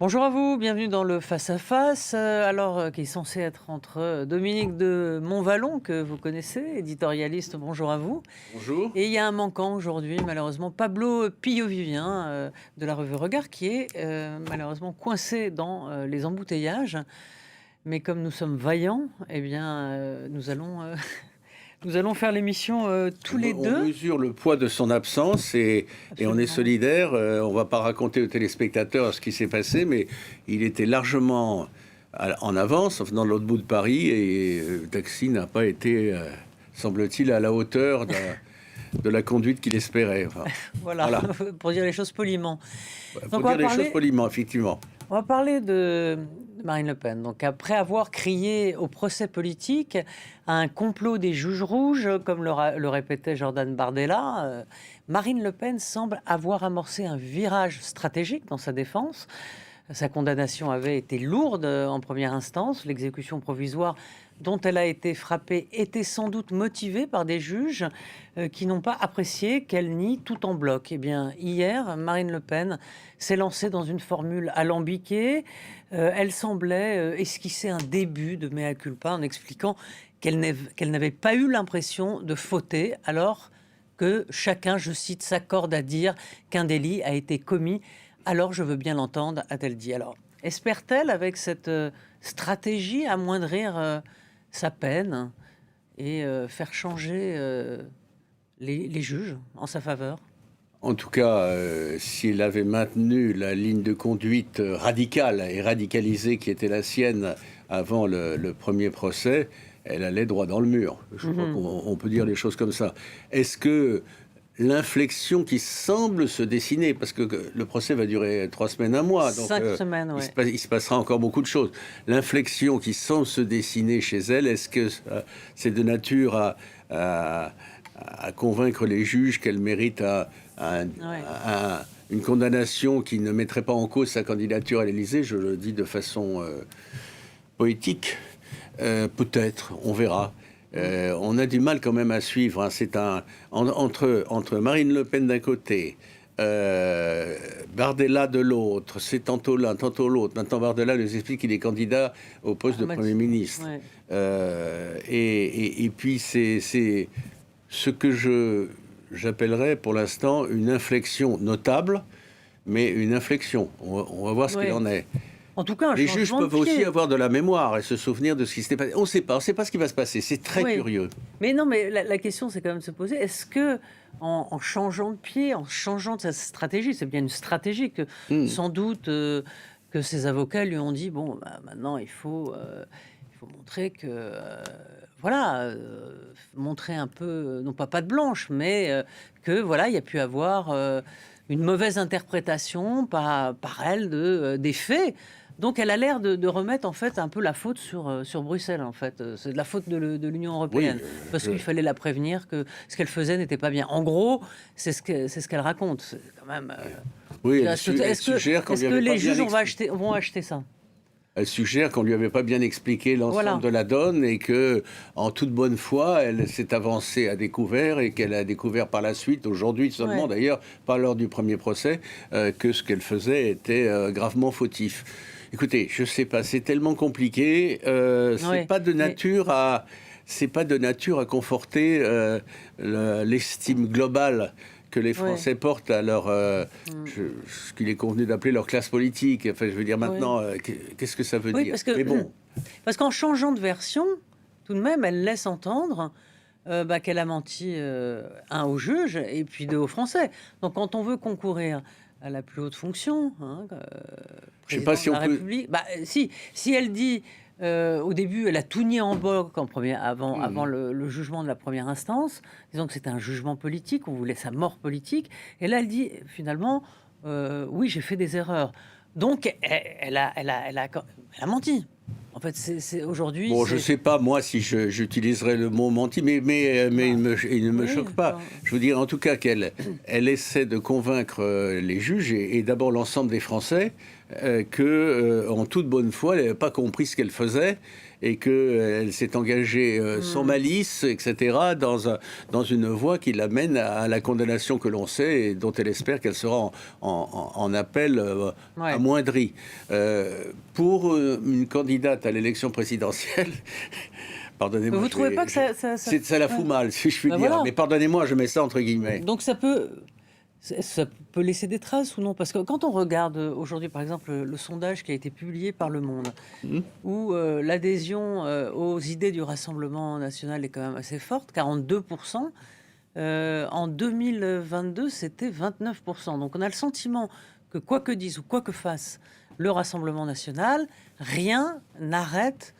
Bonjour à vous, bienvenue dans le Face à Face, qui est censé être entre Dominique de Montvalon, que vous connaissez, éditorialiste, bonjour à vous. Bonjour. Et il y a un manquant aujourd'hui, malheureusement, Pablo Pillo-Vivien, de la revue Regard, qui est malheureusement coincé dans les embouteillages. Mais comme nous sommes vaillants, eh bien, nous allons faire l'émission tous les On deux. mesure le poids de son absence et on est Absolument. solidaire. On ne va pas raconter aux téléspectateurs ce qui s'est passé, mais il était largement en avance, en venant de l'autre bout de Paris, et le taxi n'a pas été, semble-t-il, à la hauteur de la conduite qu'il espérait. Enfin, Voilà, voilà, pour dire les choses poliment. il faut Donc on va dire les choses parler poliment, effectivement. On va parler de Marine Le Pen. Donc, après avoir crié au procès politique à un complot des juges rouges, comme le répétait Jordan Bardella, Marine Le Pen semble avoir amorcé un virage stratégique dans sa défense. Sa condamnation avait été lourde en première instance. L'exécution provisoire dont elle a été frappée était sans doute motivée par des juges qui n'ont pas apprécié qu'elle nie tout en bloc. Eh bien, hier, Marine Le Pen s'est lancée dans une formule alambiquée. Elle semblait esquisser un début de mea culpa en expliquant qu'elle n'avait pas eu l'impression de fauter, alors que chacun, je cite, s'accorde à dire qu'un délit a été commis. Alors je veux bien l'entendre, a-t-elle dit. Alors, espère-t-elle, avec cette stratégie, amoindrir sa peine et faire changer les juges en sa faveur? En tout cas, s'il avait maintenu la ligne de conduite radicale et radicalisée qui était la sienne avant le premier procès, elle allait droit dans le mur. Je crois qu'on peut dire les choses comme ça. Est-ce que l'inflexion qui semble se dessiner, parce que le procès va durer 3 semaines, un mois, donc 5 semaines, oui. il se passera encore beaucoup de choses. L'inflexion qui semble se dessiner chez elle, est-ce que c'est de nature à convaincre les juges qu'elle mérite Ouais. une condamnation qui ne mettrait pas en cause sa candidature à l'Élysée? Je le dis de façon poétique. Peut-être, on verra. On a du mal quand même à suivre, hein. Entre Marine Le Pen d'un côté, Bardella de l'autre, c'est tantôt l'un, tantôt l'autre. Maintenant, Bardella nous explique qu'il est candidat au poste de Premier ministre. Ouais. Et puis, c'est ce que j'appellerais pour l'instant une inflexion notable, mais une inflexion. On va voir ce qu'il Ouais. en est. En tout cas, un Les juges changement de peuvent aussi pied. avoir de la mémoire et se souvenir de ce qui s'était passé. On ne sait pas ce qui va se passer. C'est très Oui. curieux. Mais non, mais la question, c'est quand même de se poser, est-ce que en changeant de pied, en changeant de sa stratégie, c'est bien une stratégie que Hmm. sans doute que ses avocats lui ont dit, bon, bah, maintenant il faut montrer que, voilà, montrer un peu, non pas patte blanche, mais que voilà, il y a pu avoir une mauvaise interprétation par elle des faits. Donc elle a l'air de remettre en fait un peu la faute sur Bruxelles en fait. C'est de la faute de l'Union Oui, européenne parce qu'il fallait la prévenir que ce qu'elle faisait n'était pas bien. En gros, c'est ce qu'elle raconte. C'est quand même. oui, elle Est-ce suggère qu'on lui que avait pas les bien juges expliqué. vont acheter ça? Elle suggère qu'on lui avait pas bien expliqué Voilà. l'ensemble de la donne et que, en toute bonne foi, elle s'est avancée à découvert et qu'elle a découvert par la suite, aujourd'hui seulement Ouais. d'ailleurs, pas lors du premier procès, que ce qu'elle faisait était gravement fautif. Écoutez, je sais pas, c'est tellement compliqué, Ouais. Mais c'est pas de nature à conforter l'estime globale que les ouais. Français portent à leur, Mm. ce qu'il est convenu d'appeler leur classe politique. Enfin, je veux dire Ouais. maintenant, qu'est-ce que ça veut Oui, dire? Mais bon, parce qu'en changeant de version, tout de même, elle laisse entendre qu'elle a menti, aux juges et puis deux aux Français. Donc quand on veut concourir à la plus haute fonction, hein, je sais pas président de si on la peut. République, bah, si elle dit, au début, elle a tout nié en bloc avant Hmm. le jugement de la première instance, disons que c'était un jugement politique, on voulait sa mort politique, et là elle dit finalement, oui, j'ai fait des erreurs. Donc elle a menti. En fait, aujourd'hui, Bon, je sais pas moi si j'utiliserais le mot menti, mais bah, il ne me oui, choque pas. enfin, Je veux dire en tout cas qu'elle essaie de convaincre les juges et d'abord l'ensemble des Français que en toute bonne foi, elle n'avait pas compris ce qu'elle faisait et qu'elle s'est engagée sans malice, etc., dans une voie qui l'amène à la condamnation que l'on sait et dont elle espère qu'elle sera en appel amoindrie. Pour une candidate à l'élection présidentielle, pardonnez-moi. Vous ne trouvez pas que ça la fout mal, si je puis dire. Voilà. Mais pardonnez-moi, je mets ça entre guillemets. Donc ça peut laisser des traces ou non? Parce que quand on regarde aujourd'hui, par exemple, le sondage qui a été publié par Le Monde, où l'adhésion aux idées du Rassemblement national est quand même assez forte, 42%. En 2022, c'était 29%. Donc on a le sentiment que quoi que dise ou quoi que fasse le Rassemblement national, rien n'arrête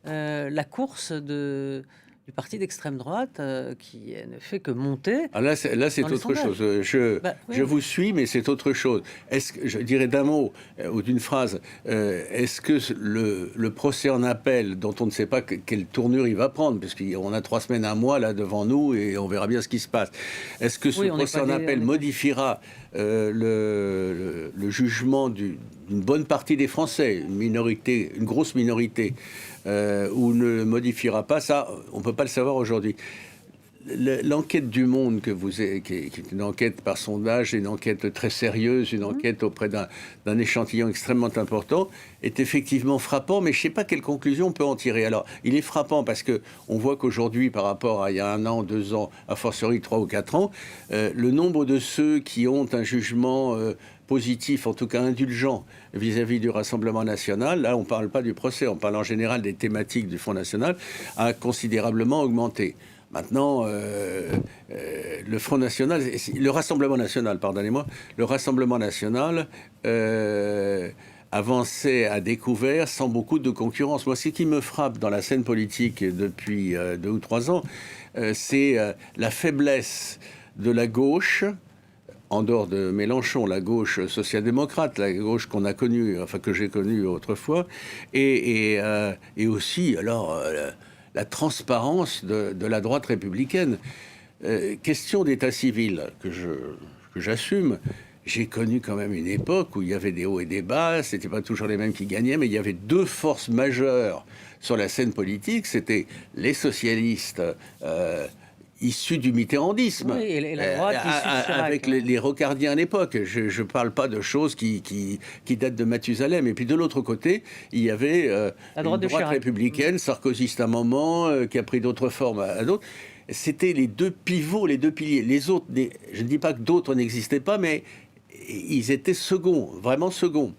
la course du parti d'extrême droite qui ne fait que monter. Ah là, c'est autre chose. Je vous suis, mais c'est autre chose. Est-ce que, je dirais d'un mot ou d'une phrase, est-ce que le procès en appel, dont on ne sait pas quelle tournure il va prendre, parce qu'on a 3 semaines, 1 mois là devant nous et on verra bien ce qui se passe, est-ce que ce procès en appel modifiera le jugement d'une bonne partie des Français, une grosse minorité, ou ne le modifiera pas, ça, on ne peut pas le savoir aujourd'hui. L'enquête du Monde, qui est une enquête par sondage, une enquête très sérieuse, une enquête auprès d'un échantillon extrêmement important, est effectivement frappant, mais je ne sais pas quelle conclusion on peut en tirer. Alors, il est frappant parce qu'on voit qu'aujourd'hui, par rapport à il y a 1 an, 2 ans, a fortiori 3 ou 4 ans, le nombre de ceux qui ont un jugement positif, en tout cas indulgent, vis-à-vis du Rassemblement national, là on ne parle pas du procès, on parle en général des thématiques du Front national, a considérablement augmenté. Maintenant, le Front national, le Rassemblement national, pardonnez-moi, le Rassemblement national avançait à découvert sans beaucoup de concurrence. Moi, ce qui me frappe dans la scène politique depuis 2 ou 3 ans, c'est la faiblesse de la gauche, en dehors de Mélenchon, la gauche social-démocrate, la gauche qu'on a connue, enfin que j'ai connue autrefois, et aussi, alors, la transparence de la droite républicaine. Question d'état civil que j'assume. J'ai connu quand même une époque où il y avait des hauts et des bas, c'était pas toujours les mêmes qui gagnaient, mais il y avait 2 forces majeures sur la scène politique, c'était les socialistes issus du mitterrandisme, et la droite avec les rocardiens à l'époque. Je ne parle pas de choses qui datent de Mathusalem. Et puis de l'autre côté, il y avait la droite républicaine, sarkozyste à un moment, qui a pris d'autres formes à d'autres. C'était les 2 pivots, les 2 piliers. Les autres, je ne dis pas que d'autres n'existaient pas, mais ils étaient seconds, vraiment seconds.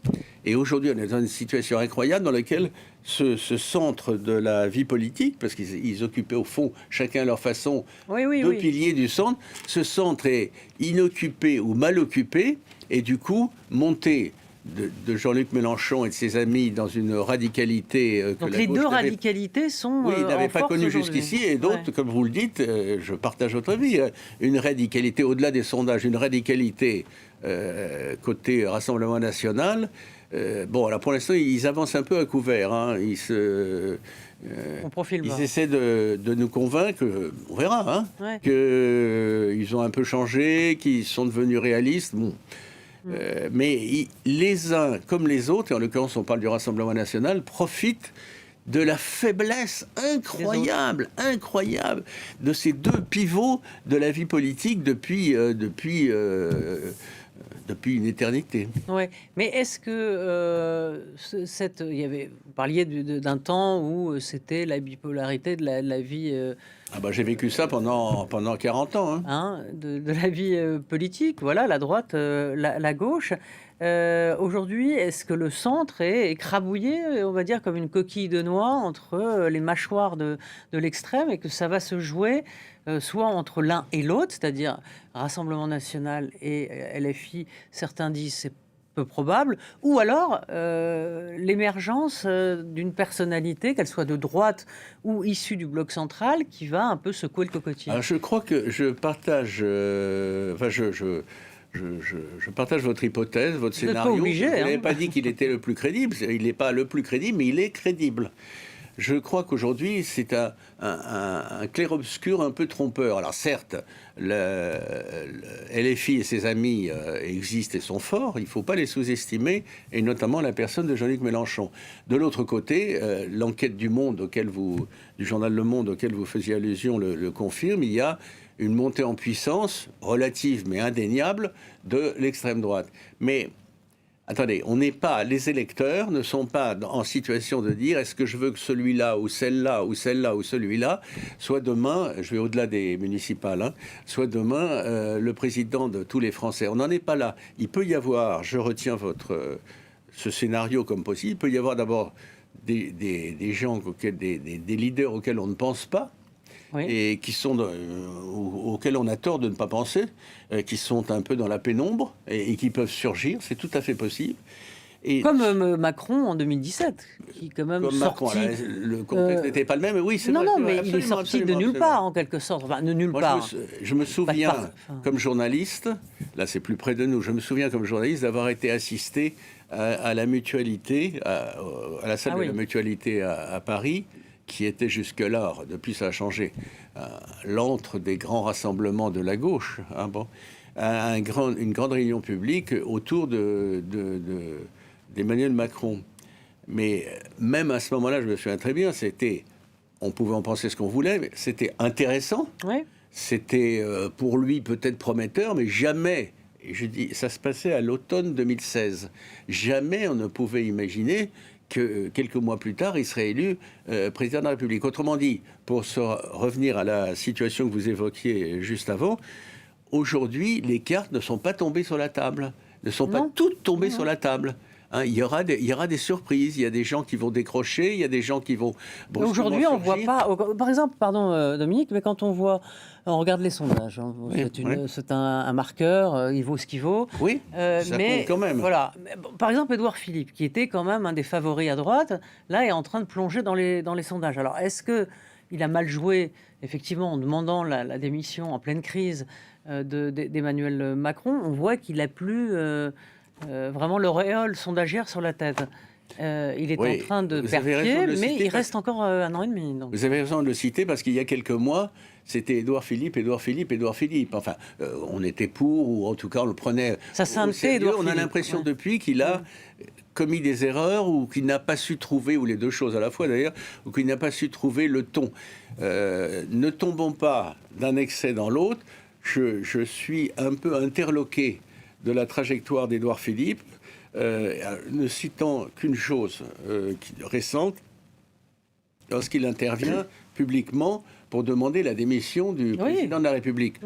Et aujourd'hui, on est dans une situation incroyable dans laquelle ce centre de la vie politique, parce qu'ils occupaient au fond, chacun à leur façon, 2 piliers du centre, ce centre est inoccupé ou mal occupé, et du coup, monté de Jean-Luc Mélenchon et de ses amis dans une radicalité que donc les 2 radicalités sont il n'avait pas connu jusqu'ici, et d'autres, comme vous le dites, je partage votre avis, une radicalité, au-delà des sondages, une radicalité côté Rassemblement national. Bon, alors pour l'instant, ils avancent un peu à couvert. Hein. Ils essaient de nous convaincre, on verra, hein, qu'ils ont un peu changé, qu'ils sont devenus réalistes. Bon. Mais les uns comme les autres, et en l'occurrence on parle du Rassemblement national, profitent de la faiblesse incroyable de ces 2 pivots de la vie politique depuis une éternité. Ouais, mais est-ce que vous parliez d'un temps où c'était la bipolarité de la vie. J'ai vécu ça pendant 40 ans. Hein, de la vie politique, voilà, la droite, la gauche. Aujourd'hui, est-ce que le centre est écrabouillé, on va dire, comme une coquille de noix entre les mâchoires de l'extrême, et que ça va se jouer soit entre l'un et l'autre, c'est-à-dire Rassemblement national et LFI, certains disent c'est peu probable, ou alors l'émergence d'une personnalité, qu'elle soit de droite ou issue du bloc central, qui va un peu secouer le cocotier. Alors je crois que je partage... Je partage votre hypothèse, votre scénario. Vous n'êtes pas obligé, vous n'avez pas dit qu'il était le plus crédible. Il n'est pas le plus crédible, mais il est crédible. Je crois qu'aujourd'hui, c'est un clair-obscur un peu trompeur. Alors certes, LFI et ses amis existent et sont forts, il ne faut pas les sous-estimer, et notamment la personne de Jean-Luc Mélenchon. De l'autre côté, l'enquête du Monde, du journal Le Monde auquel vous faisiez allusion, le confirme, il y a une montée en puissance relative mais indéniable de l'extrême droite. Mais attendez, les électeurs ne sont pas en situation de dire est-ce que je veux que celui-là ou celle-là ou celle-là ou celui-là soit demain, je vais au-delà des municipales, hein, soit demain le président de tous les Français. On n'en est pas là. Il peut y avoir, je retiens ce scénario comme possible, il peut y avoir d'abord des gens, des leaders auxquels on ne pense pas, Oui. et auxquels on a tort de ne pas penser, qui sont un peu dans la pénombre et qui peuvent surgir, c'est tout à fait possible. Et Comme Macron en 2017, qui quand même comme sorti... Macron, le contexte n'était pas le même, mais oui, c'est non, vrai. non, c'est vrai, mais il est absolument, sorti de absolument, nulle absolument. part, en quelque sorte. Enfin, de nulle Moi, part. je me souviens, enfin. comme journaliste, là c'est plus près de nous, je me souviens comme journaliste d'avoir été assisté à la mutualité, à la salle Ah de oui. la mutualité à Paris, qui était jusque-là, depuis ça a changé, l'antre des grands rassemblements de la gauche, hein, bon, une grande réunion publique autour d'Emmanuel Macron. Mais même à ce moment-là, je me souviens très bien, on pouvait en penser ce qu'on voulait, mais c'était intéressant. Oui. C'était pour lui peut-être prometteur, mais jamais, et je dis, ça se passait à l'automne 2016, jamais on ne pouvait imaginer que quelques mois plus tard, il serait élu président de la République. Autrement dit, pour revenir à la situation que vous évoquiez juste avant, aujourd'hui, les cartes ne sont pas tombées sur la table, ne sont pas toutes tombées sur la table. Hein, il y aura des surprises, il y a des gens qui vont décrocher, il y a des gens qui vont... Aujourd'hui, on ne voit pas... Par exemple, pardon Dominique, mais quand on regarde les sondages, hein, Oui, c'est un marqueur, il vaut ce qu'il vaut. Oui, ça mais compte quand même. Voilà. Par exemple, Édouard Philippe, qui était quand même un des favoris à droite, là est en train de plonger dans les sondages. Alors, est-ce qu'il a mal joué, effectivement, en demandant la démission en pleine crise d'Emmanuel Macron? On voit qu'il n'a plus vraiment l'auréole sondagière sur la tête. Il est en train de perdre pied, mais il reste encore 1 an et demi. Donc. Vous avez raison de le citer parce qu'il y a quelques mois, c'était Édouard Philippe. Enfin, on était pour, ou en tout cas on le prenait au sérieux. On a l'impression depuis qu'il a commis des erreurs ou qu'il n'a pas su trouver, ou les deux choses à la fois d'ailleurs, ou qu'il n'a pas su trouver le ton. Ne tombons pas d'un excès dans l'autre. Je suis un peu interloqué de la trajectoire d'Édouard Philippe, ne citant qu'une chose récente, lorsqu'il intervient publiquement pour demander la démission du président de la République.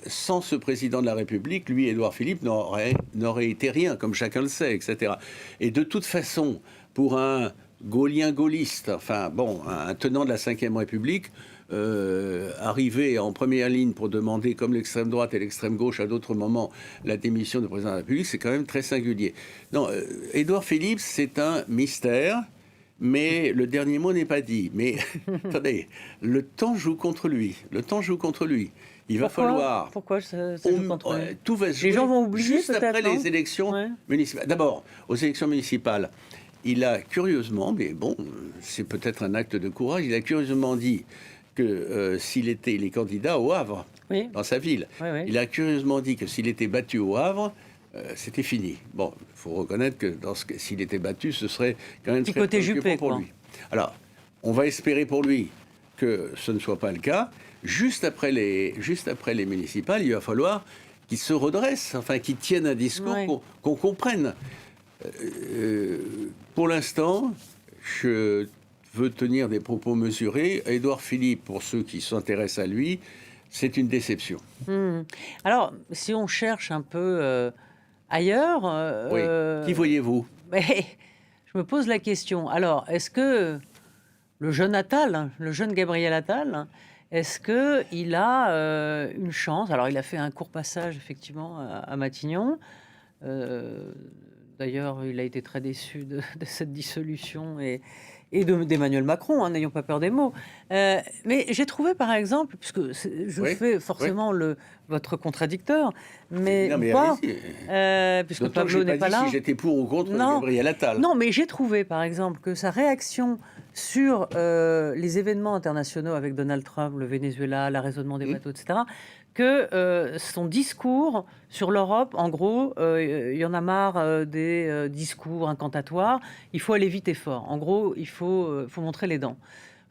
Sans ce président de la République, lui, Édouard Philippe, n'aurait été rien, comme chacun le sait, etc. Et de toute façon, pour un gaullien-gaulliste, enfin bon, un tenant de la Ve République, arriver en première ligne pour demander, comme l'extrême droite et l'extrême gauche à d'autres moments, la démission du président de la République, c'est quand même très singulier. Non, Édouard Philippe, c'est un mystère, mais le dernier mot n'est pas dit. Mais attendez, le temps joue contre lui. Il va falloir... Pourquoi ça joue contre lui? Tout va se jouer les gens vont oublier juste après les élections municipales. D'abord, aux élections municipales, il a curieusement, mais bon, c'est peut-être un acte de courage, il a curieusement dit que s'il est candidat au Havre, dans sa ville, il a curieusement dit que s'il était battu au Havre, c'était fini. Bon, il faut reconnaître que s'il était battu, ce serait quand même très préoccupant pour lui. Alors, on va espérer pour lui que ce ne soit pas le cas. Juste après les municipales, il va falloir qu'il se redresse, enfin qu'il tienne un discours qu'on comprenne. Pour l'instant, je veux tenir des propos mesurés. Édouard Philippe, pour ceux qui s'intéressent à lui, c'est une déception. Alors, si on cherche un peu ailleurs... Qui voyez-vous? Je me pose la question. Alors, est-ce que le jeune Attal, le jeune Gabriel Attal, est-ce qu'il a une chance? Alors, il a fait un court passage, effectivement, à Matignon. D'ailleurs, il a été très déçu de cette dissolution d'Emmanuel Macron, hein, n'ayons pas peur des mots. Mais j'ai trouvé, par exemple, puisque je Oui, fais forcément votre contradicteur, mais, Non, mais pas, allez-y. puisque D'autant que Pablo j'ai n'est pas pas dit là. si j'étais pour ou contre Non. Gabriel Attal. Non, mais j'ai trouvé, par exemple, que sa réaction sur les événements internationaux avec Donald Trump, le Venezuela, l'arraisonnement des bateaux, etc., que son discours sur l'Europe, en gros, il y en a marre des discours incantatoires, il faut aller vite et fort. En gros, il faut montrer les dents.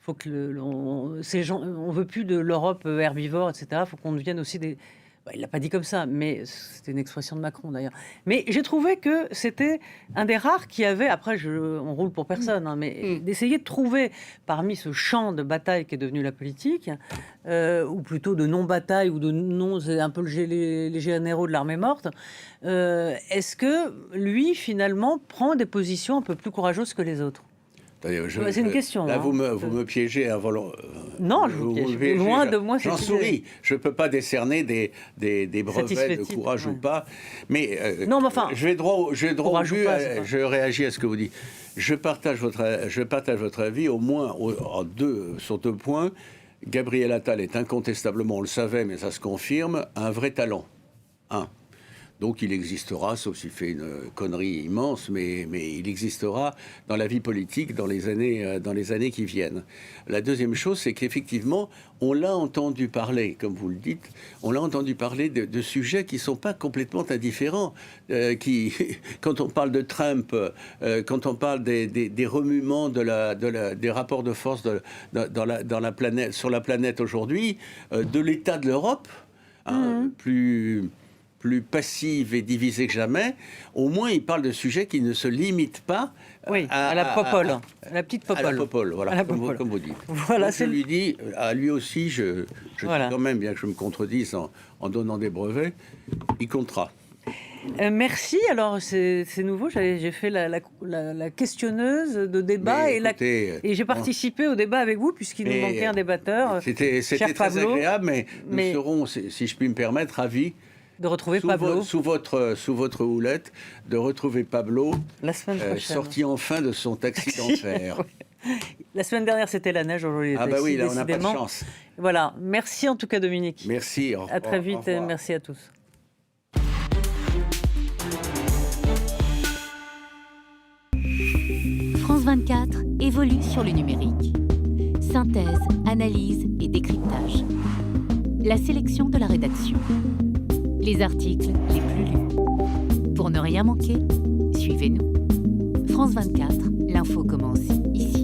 Faut que ces gens, on veut plus de l'Europe herbivore, etc. Il faut qu'on devienne aussi des... Bah, il l'a pas dit comme ça, mais c'était une expression de Macron d'ailleurs. Mais j'ai trouvé que c'était un des rares qui avait, après on roule pour personne, hein, mais d'essayer de trouver parmi ce champ de bataille qui est devenu la politique, ou plutôt de non-bataille ou de non, c'est un peu les généraux de l'armée morte, est-ce que lui finalement prend des positions un peu plus courageuses que les autres? C'est une question. Là, hein. vous me piégez Non, je vous piège. Loin de moi, J'en cette souris. idée. Je ne peux pas décerner des brevets de Satisfait-il, courage ouais. ou pas. Mais, Non, mais enfin, je vais droit au courage ou but. pas, c'est pas- Je réagis à ce que vous dites. Je partage votre avis au moins sur deux points. Gabriel Attal est incontestablement, on le savait, mais ça se confirme, un vrai talent. Donc il existera, sauf s'il fait une connerie immense, mais il existera dans la vie politique dans les années qui viennent. La deuxième chose, c'est qu'effectivement, on l'a entendu parler, comme vous le dites, on l'a entendu parler de sujets qui ne sont pas complètement indifférents. Quand on parle de Trump, quand on parle des remuements des rapports de force dans la planète, sur la planète aujourd'hui, de l'état de l'Europe, plus passive et divisée que jamais, au moins il parle de sujets qui ne se limitent pas à la popole, la petite popole. À la popole, voilà, comme vous dites. Voilà, donc, je lui dis, à lui aussi, je Voilà. dis quand même, bien que je me contredise en donnant des brevets, il comptera. Merci. Alors, c'est nouveau. J'ai fait la questionneuse de débat Mais écoutez, et j'ai participé au débat avec vous puisqu'il nous manquait un débatteur. C'était cher très Pablo, agréable, mais nous serons, si je puis me permettre, ravis de retrouver Pablo sous votre houlette, de retrouver Pablo la semaine prochaine. Sorti enfin de son taxi d'enfer. La semaine dernière, c'était la neige. Aujourd'hui, Ah bah oui, là, on n'a pas de chance. Voilà. Merci en tout cas, Dominique. Merci. À très vite et merci à tous. France 24 évolue sur le numérique. Synthèse, analyse et décryptage. La sélection de la rédaction. Les articles les plus lus. Pour ne rien manquer, suivez-nous. France 24, l'info commence ici.